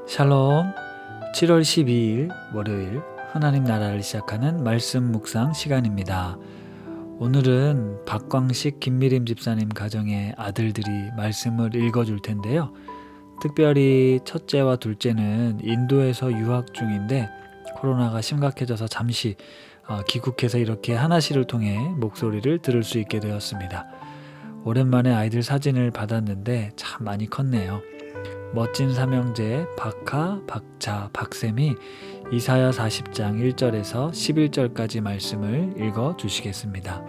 샬롬. 7월 12일 월요일 하나님 나라를 시작하는 말씀 묵상 시간입니다. 오늘은 박광식 김미림 집사님 가정의 아들들이 말씀을 읽어줄 텐데요. 특별히 첫째와 둘째는 인도에서 유학 중인데 코로나가 심각해져서 잠시 귀국해서 이렇게 하나씩을 통해 목소리를 들을 수 있게 되었습니다. 오랜만에 아이들 사진을 받았는데 참 많이 컸네요. 멋진 삼형제 박하, 박자, 박쌤이 이사야 40장 1절에서 11절까지 말씀을 읽어 주시겠습니다.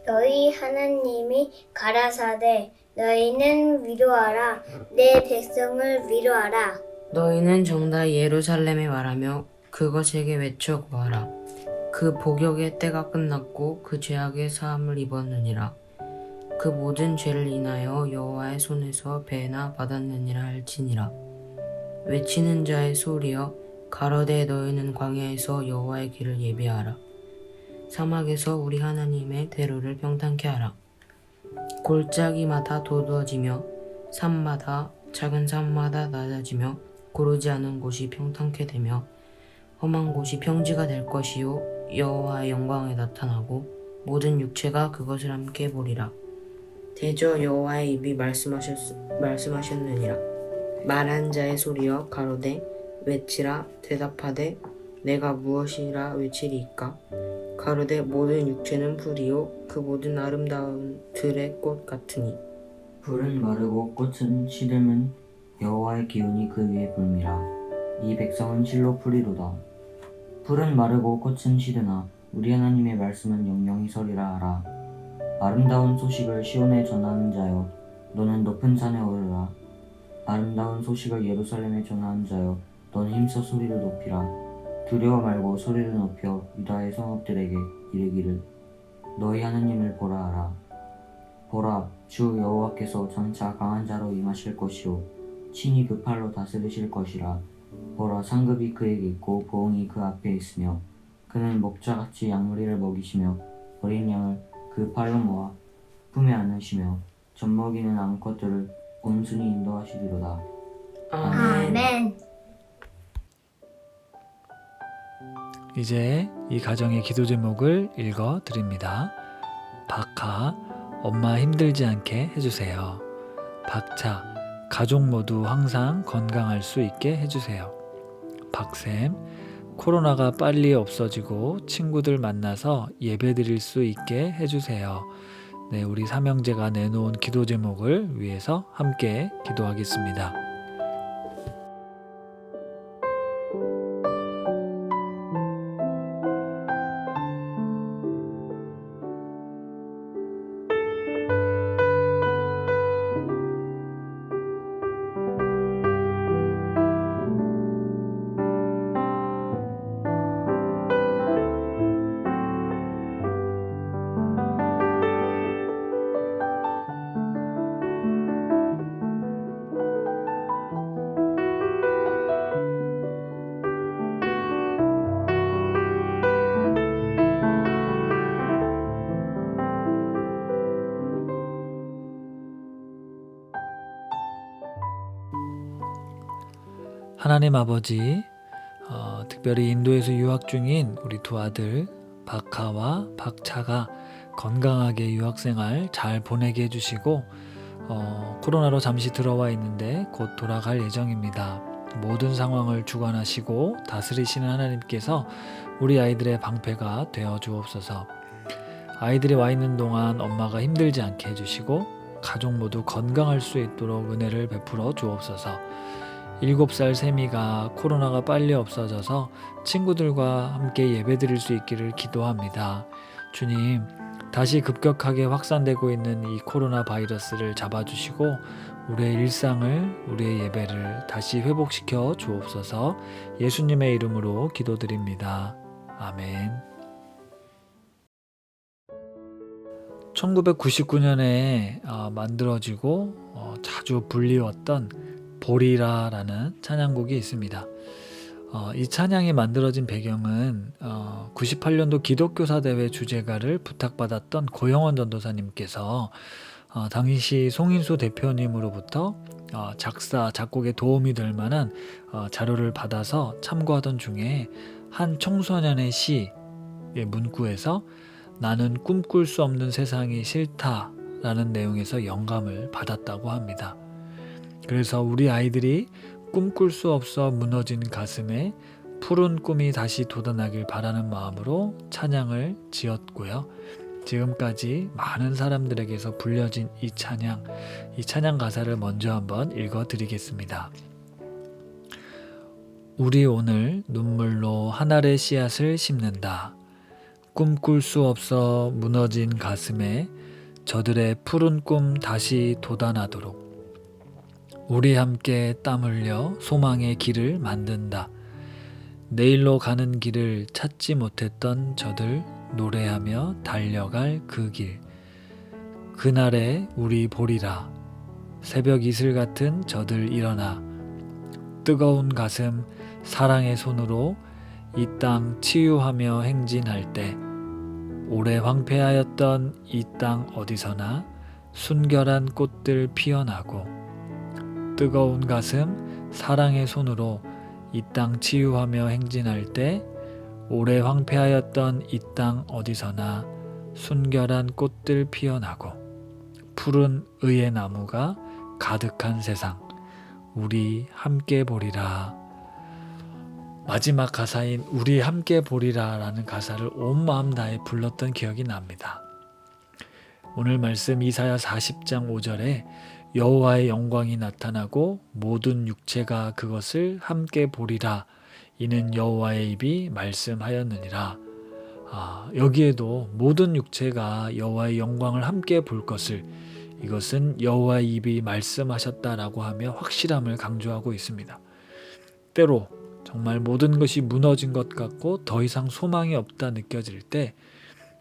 너희 하나님이 가라사대 너희는 위로하라 내 백성을 위로하라. 너희는 정다이 예루살렘에 말하며 그것에게 외쳐 구하라. 그 복역의 때가 끝났고 그 죄악의 사함을 입었느니라. 그 모든 죄를 인하여 여호와의 손에서 배나 받았느니라 할지니라. 외치는 자의 소리여 가로되 너희는 광야에서 여호와의 길을 예비하라. 사막에서 우리 하나님의 대로를 평탄케 하라. 골짜기마다 도두어지며 산마다 작은 산마다 낮아지며 고르지 않은 곳이 평탄케 되며 험한 곳이 평지가 될 것이요 여호와의 영광에 나타나고 모든 육체가 그것을 함께 보리라. 대저 여호와의 입이 말씀하셨느니라. 말한 자의 소리여 가로되 외치라. 대답하되 내가 무엇이라 외치리이까. 가로되 모든 육체는 풀이요 그 모든 아름다운 들의 꽃 같으니. 풀은 마르고 꽃은 시들면 여호와의 기운이 그 위에 불미라. 이 백성은 실로 풀이로다. 풀은 마르고 꽃은 시드나 우리 하나님의 말씀은 영영히 서리라 하라. 아름다운 소식을 시온에 전하는 자여 너는 높은 산에 오르라. 아름다운 소식을 예루살렘에 전하는 자여 너는 힘써 소리를 높이라. 두려워 말고 소리를 높여 유다의 성읍들에게 이르기를 너희 하나님을 보라 하라. 보라, 주 여호와께서 장차 강한 자로 임하실 것이요 친히 그 팔로 다스리실 것이라. 보라, 상급이 그에게 있고 보응이 그 앞에 있으며 그는 목자같이 양무리를 먹이시며 어린 양을 그 팔로 모아 품에 안으시며 젖먹이는 암컷들을 온순히 인도하시리로다. 아멘. 이제 이 가정의 기도 제목을 읽어 드립니다. 박하, 엄마 힘들지 않게 해주세요. 박차, 가족 모두 항상 건강할 수 있게 해주세요. 박샘, 코로나가 빨리 없어지고 친구들 만나서 예배 드릴 수 있게 해주세요. 네, 우리 삼형제가 내놓은 기도 제목을 위해서 함께 기도하겠습니다. 하나님 아버지, 특별히 인도에서 유학 중인 우리 두 아들 박하와 박차가 건강하게 유학생활 잘 보내게 해주시고 코로나로 잠시 들어와 있는데 곧 돌아갈 예정입니다. 모든 상황을 주관하시고 다스리시는 하나님께서 우리 아이들의 방패가 되어 주옵소서. 아이들이 와 있는 동안 엄마가 힘들지 않게 해주시고 가족 모두 건강할 수 있도록 은혜를 베풀어 주옵소서. 7살 세미가 코로나가 빨리 없어져서 친구들과 함께 예배드릴 수 있기를 기도합니다. 주님, 다시 급격하게 확산되고 있는 이 코로나 바이러스를 잡아주시고 우리의 일상을, 우리의 예배를 다시 회복시켜 주옵소서. 예수님의 이름으로 기도드립니다. 아멘. 1999년에 만들어지고 자주 불리웠던 보리라라는 찬양곡이 있습니다. 이 찬양이 만들어진 배경은 98년도 기독교사 대회 주제가를 부탁받았던 고영원 전도사님께서 당시 송인수 대표님으로부터 작사, 작곡에 도움이 될 만한 자료를 받아서 참고하던 중에 한 청소년의 시의 문구에서 나는 꿈꿀 수 없는 세상이 싫다라는 내용에서 영감을 받았다고 합니다. 그래서 우리 아이들이 꿈꿀 수 없어 무너진 가슴에 푸른 꿈이 다시 돋아나길 바라는 마음으로 찬양을 지었고요. 지금까지 많은 사람들에게서 불려진 이 찬양 가사를 먼저 한번 읽어드리겠습니다. 우리 오늘 눈물로 한 알의 씨앗을 심는다. 꿈꿀 수 없어 무너진 가슴에 저들의 푸른 꿈 다시 돋아나도록 우리 함께 땀 흘려 소망의 길을 만든다. 내일로 가는 길을 찾지 못했던 저들 노래하며 달려갈 그 길. 그날에 우리 보리라. 새벽 이슬 같은 저들 일어나. 뜨거운 가슴 사랑의 손으로 이 땅 치유하며 행진할 때 오래 황폐하였던 이 땅 어디서나 순결한 꽃들 피어나고 뜨거운 가슴 사랑의 손으로 이 땅 치유하며 행진할 때 오래 황폐하였던 이 땅 어디서나 순결한 꽃들 피어나고 푸른 의의 나무가 가득한 세상 우리 함께 보리라. 마지막 가사인 우리 함께 보리라 라는 가사를 온 마음 다해 불렀던 기억이 납니다. 오늘 말씀 이사야 40장 5절에 여호와의 영광이 나타나고 모든 육체가 그것을 함께 보리라. 이는 여호와의 입이 말씀하였느니라. 여기에도 모든 육체가 여호와의 영광을 함께 볼 것을 이것은 여호와의 입이 말씀하셨다라고 하며 확실함을 강조하고 있습니다. 때로 정말 모든 것이 무너진 것 같고 더 이상 소망이 없다 느껴질 때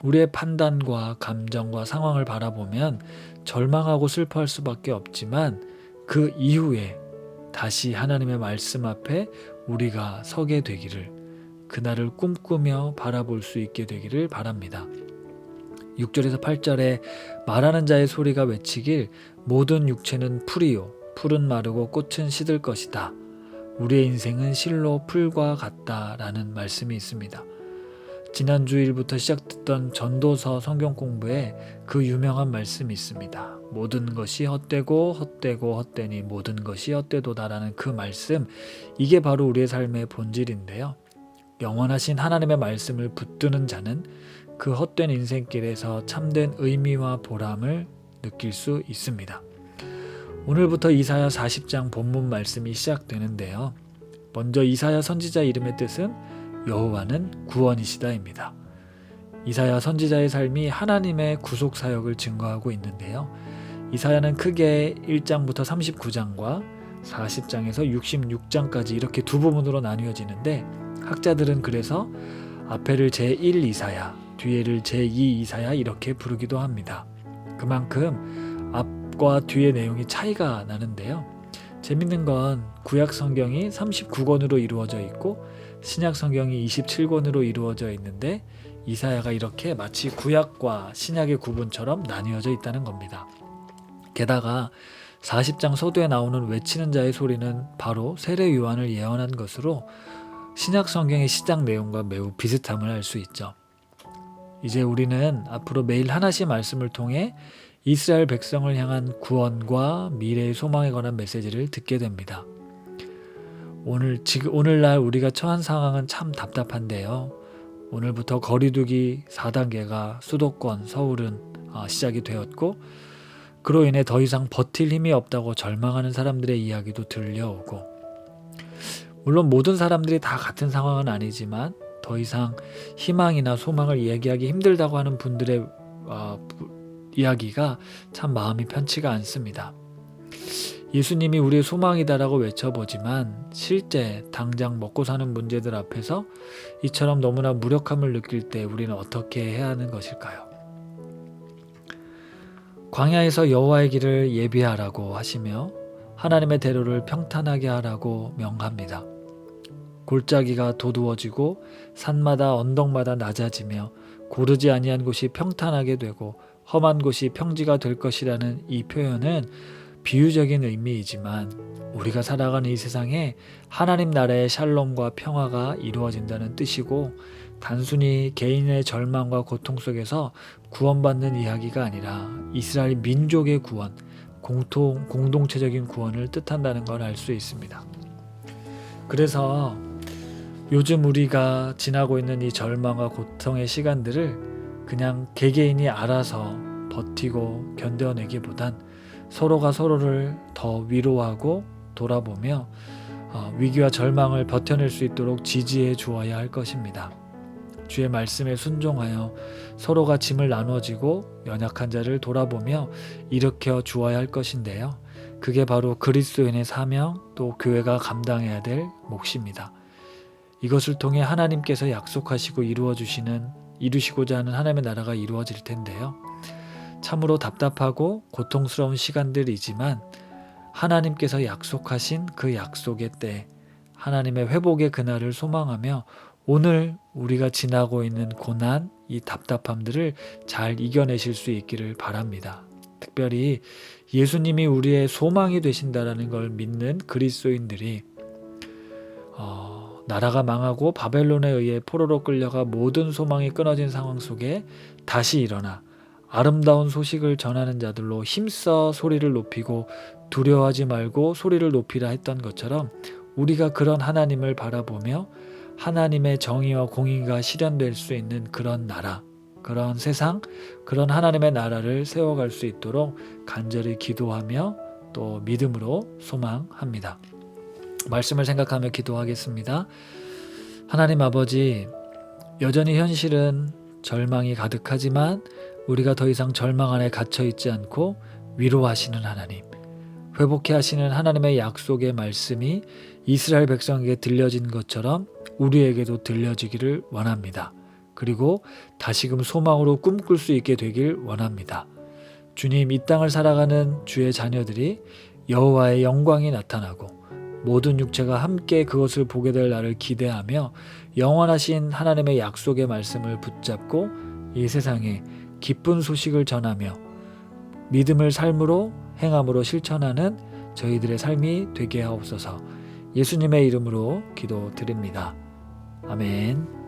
우리의 판단과 감정과 상황을 바라보면 절망하고 슬퍼할 수밖에 없지만 그 이후에 다시 하나님의 말씀 앞에 우리가 서게 되기를 그날을 꿈꾸며 바라볼 수 있게 되기를 바랍니다. 6절에서 8절에 말하는 자의 소리가 외치길 모든 육체는 풀이요 풀은 마르고 꽃은 시들 것이다. 우리의 인생은 실로 풀과 같다라는 말씀이 있습니다. 지난 주일부터 시작됐던 전도서 성경 공부에 그 유명한 말씀이 있습니다. 모든 것이 헛되고 헛되고 헛되니 모든 것이 헛되도다라는 그 말씀, 이게 바로 우리의 삶의 본질인데요. 영원하신 하나님의 말씀을 붙드는 자는 그 헛된 인생길에서 참된 의미와 보람을 느낄 수 있습니다. 오늘부터 이사야 40장 본문 말씀이 시작되는데요. 먼저 이사야 선지자 이름의 뜻은 여호와는 구원이시다입니다. 이사야 선지자의 삶이 하나님의 구속 사역을 증거하고 있는데요. 이사야는 크게 1장부터 39장과 40장에서 66장까지 이렇게 두 부분으로 나뉘어지는데 학자들은 그래서 앞에를 제1 이사야, 뒤에를 제2 이사야 이렇게 부르기도 합니다. 그만큼 앞과 뒤의 내용이 차이가 나는데요. 재밌는 건 구약 성경이 39권으로 이루어져 있고 신약 성경이 27권으로 이루어져 있는데 이사야가 이렇게 마치 구약과 신약의 구분처럼 나뉘어져 있다는 겁니다. 게다가 40장 서두에 나오는 외치는 자의 소리는 바로 세례 요한을 예언한 것으로 신약 성경의 시작 내용과 매우 비슷함을 알 수 있죠. 이제 우리는 앞으로 매일 하나씩 말씀을 통해 이스라엘 백성을 향한 구원과 미래의 소망에 관한 메시지를 듣게 됩니다. 오늘날 우리가 처한 상황은 참 답답한데요. 오늘부터 거리두기 4단계가 수도권 서울은 시작이 되었고 그로 인해 더 이상 버틸 힘이 없다고 절망하는 사람들의 이야기도 들려오고 물론 모든 사람들이 다 같은 상황은 아니지만 더 이상 희망이나 소망을 이야기하기 힘들다고 하는 분들의 이야기가 참 마음이 편치가 않습니다. 예수님이 우리의 소망이다라고 외쳐보지만 실제 당장 먹고 사는 문제들 앞에서 이처럼 너무나 무력함을 느낄 때 우리는 어떻게 해야 하는 것일까요? 광야에서 여호와의 길을 예비하라고 하시며 하나님의 대로를 평탄하게 하라고 명합니다. 골짜기가 도두어지고 산마다 언덕마다 낮아지며 고르지 아니한 곳이 평탄하게 되고 험한 곳이 평지가 될 것이라는 이 표현은 비유적인 의미이지만 우리가 살아가는 이 세상에 하나님 나라의 샬롬과 평화가 이루어진다는 뜻이고 단순히 개인의 절망과 고통 속에서 구원받는 이야기가 아니라 이스라엘 민족의 구원, 공동체적인 구원을 뜻한다는 걸 알 수 있습니다. 그래서 요즘 우리가 지나고 있는 이 절망과 고통의 시간들을 그냥 개개인이 알아서 버티고 견뎌내기보단 서로가 서로를 더 위로하고 돌아보며 위기와 절망을 버텨낼 수 있도록 지지해 주어야 할 것입니다. 주의 말씀에 순종하여 서로가 짐을 나눠지고 연약한 자를 돌아보며 일으켜 주어야 할 것인데요. 그게 바로 그리스도인의 사명 또 교회가 감당해야 될 몫입니다. 이것을 통해 하나님께서 약속하시고 이루시고자 하는 하나님의 나라가 이루어질 텐데요. 참으로 답답하고 고통스러운 시간들이지만 하나님께서 약속하신 그 약속의 때 하나님의 회복의 그날을 소망하며 오늘 우리가 지나고 있는 고난, 이 답답함들을 잘 이겨내실 수 있기를 바랍니다. 특별히 예수님이 우리의 소망이 되신다라는 걸 믿는 그리스도인들이 나라가 망하고 바벨론에 의해 포로로 끌려가 모든 소망이 끊어진 상황 속에 다시 일어나 아름다운 소식을 전하는 자들로 힘써 소리를 높이고 두려워하지 말고 소리를 높이라 했던 것처럼 우리가 그런 하나님을 바라보며 하나님의 정의와 공의가 실현될 수 있는 그런 나라, 그런 세상, 그런 하나님의 나라를 세워갈 수 있도록 간절히 기도하며 또 믿음으로 소망합니다. 말씀을 생각하며 기도하겠습니다. 하나님 아버지, 여전히 현실은 절망이 가득하지만 우리가 더 이상 절망 안에 갇혀 있지 않고 위로하시는 하나님, 회복해 하시는 하나님의 약속의 말씀이 이스라엘 백성에게 들려진 것처럼 우리에게도 들려지기를 원합니다. 그리고 다시금 소망으로 꿈꿀 수 있게 되길 원합니다. 주님, 이 땅을 살아가는 주의 자녀들이 여호와의 영광이 나타나고 모든 육체가 함께 그것을 보게 될 날을 기대하며 영원하신 하나님의 약속의 말씀을 붙잡고 이 세상에 기쁜 소식을 전하며 믿음을 삶으로 행함으로 실천하는 저희들의 삶이 되게 하옵소서. 예수님의 이름으로 기도드립니다. 아멘.